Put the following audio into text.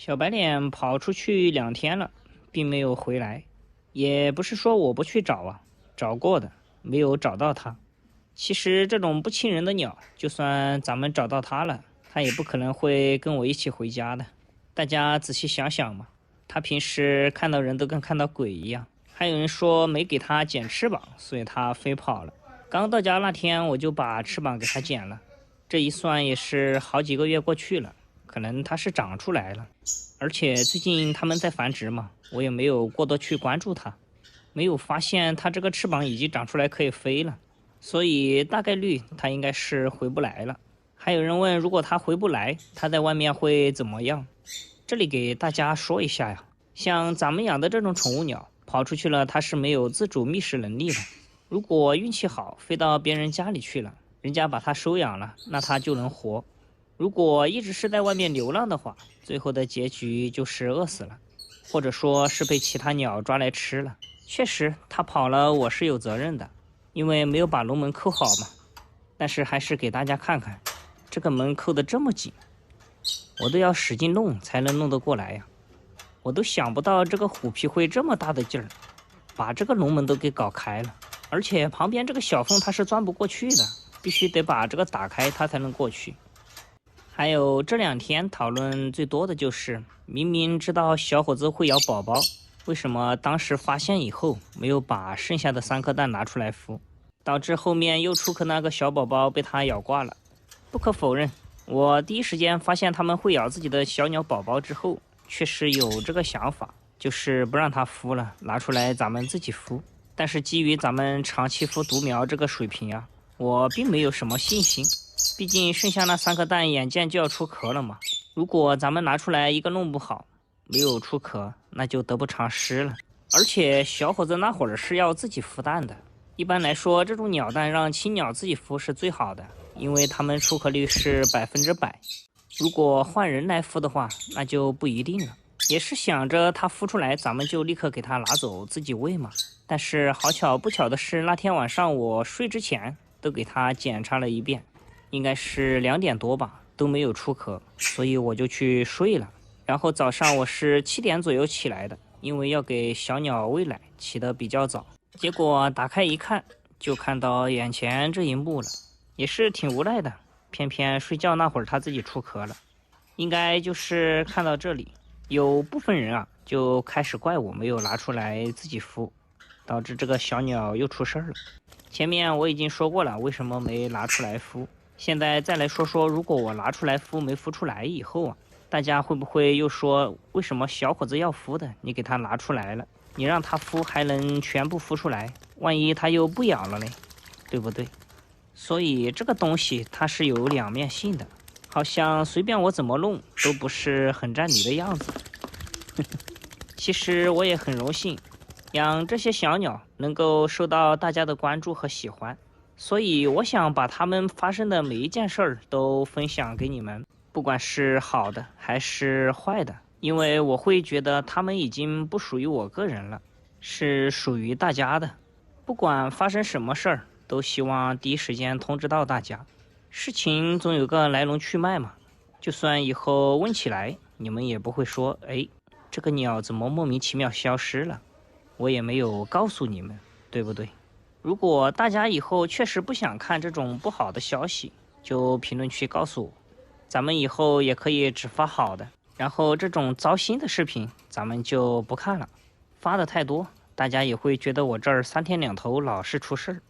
小白脸跑出去2天了，并没有回来。也不是说我不去找啊，找过的，没有找到它。其实这种不亲人的鸟，就算咱们找到它了，它也不可能会跟我一起回家的。大家仔细想想嘛，它平时看到人都跟看到鬼一样。还有人说没给它剪翅膀，所以它飞跑了。刚到家那天我就把翅膀给它剪了，这一算也是好几个月过去了，可能它是长出来了。而且最近它们在繁殖嘛，我也没有过多去关注它，没有发现它这个翅膀已经长出来可以飞了，所以大概率它应该是回不来了。还有人问，如果它回不来，它在外面会怎么样？这里给大家说一下呀，像咱们养的这种宠物鸟，跑出去了它是没有自主觅食能力的。如果运气好，飞到别人家里去了，人家把它收养了，那它就能活。如果一直是在外面流浪的话，最后的结局就是饿死了，或者说是被其他鸟抓来吃了。确实，它跑了，我是有责任的，因为没有把笼门扣好嘛。但是还是给大家看看，这个门扣得这么紧，我都要使劲弄才能弄得过来呀。我都想不到这个虎皮会这么大的劲儿，把这个笼门都给搞开了。而且旁边这个小缝它是钻不过去的，必须得把这个打开，它才能过去。还有这2天讨论最多的就是，明明知道小伙子会咬宝宝，为什么当时发现以后没有把剩下的3颗蛋拿出来孵，导致后面又出颗那个小宝宝被它咬挂了。不可否认，我第一时间发现它们会咬自己的小鸟宝宝之后，确实有这个想法，就是不让它孵了，拿出来咱们自己孵。但是基于咱们长期孵独苗这个水平啊，我并没有什么信心。毕竟剩下那3颗蛋眼见就要出壳了嘛，如果咱们拿出来一个弄不好，没有出壳，那就得不偿失了。而且小伙子那会儿是要自己孵蛋的，一般来说这种鸟蛋让亲鸟自己孵是最好的，因为它们出壳率是100%。如果换人来孵的话，那就不一定了。也是想着它孵出来，咱们就立刻给它拿走自己喂嘛。但是好巧不巧的是，那天晚上我睡之前都给它检查了一遍，应该是2点多吧，都没有出壳，所以我就去睡了。然后早上我是7点左右起来的，因为要给小鸟喂奶，起得比较早。结果打开一看，就看到眼前这一幕了，也是挺无奈的。偏偏睡觉那会儿它自己出壳了，应该就是看到这里，有部分人啊就开始怪我没有拿出来自己孵，导致这个小鸟又出事儿了。前面我已经说过了，为什么没拿出来孵。现在再来说说，如果我拿出来孵没孵出来以后啊，大家会不会又说，为什么小伙子要孵的，你给他拿出来了，你让他孵还能全部孵出来，万一他又不咬了嘞，对不对？所以这个东西它是有两面性的，好像随便我怎么弄都不是很占理的样子。其实我也很荣幸，养这些小鸟能够受到大家的关注和喜欢，所以我想把它们发生的每一件事儿都分享给你们，不管是好的还是坏的，因为我会觉得它们已经不属于我个人了，是属于大家的。不管发生什么事儿，都希望第一时间通知到大家。事情总有个来龙去脉嘛，就算以后问起来，你们也不会说，哎，这个鸟怎么莫名其妙消失了，我也没有告诉你们，对不对？如果大家以后确实不想看这种不好的消息，就评论区告诉我，咱们以后也可以只发好的，然后这种糟心的视频咱们就不看了，发的太多，大家也会觉得我这儿3天2头老是出事儿。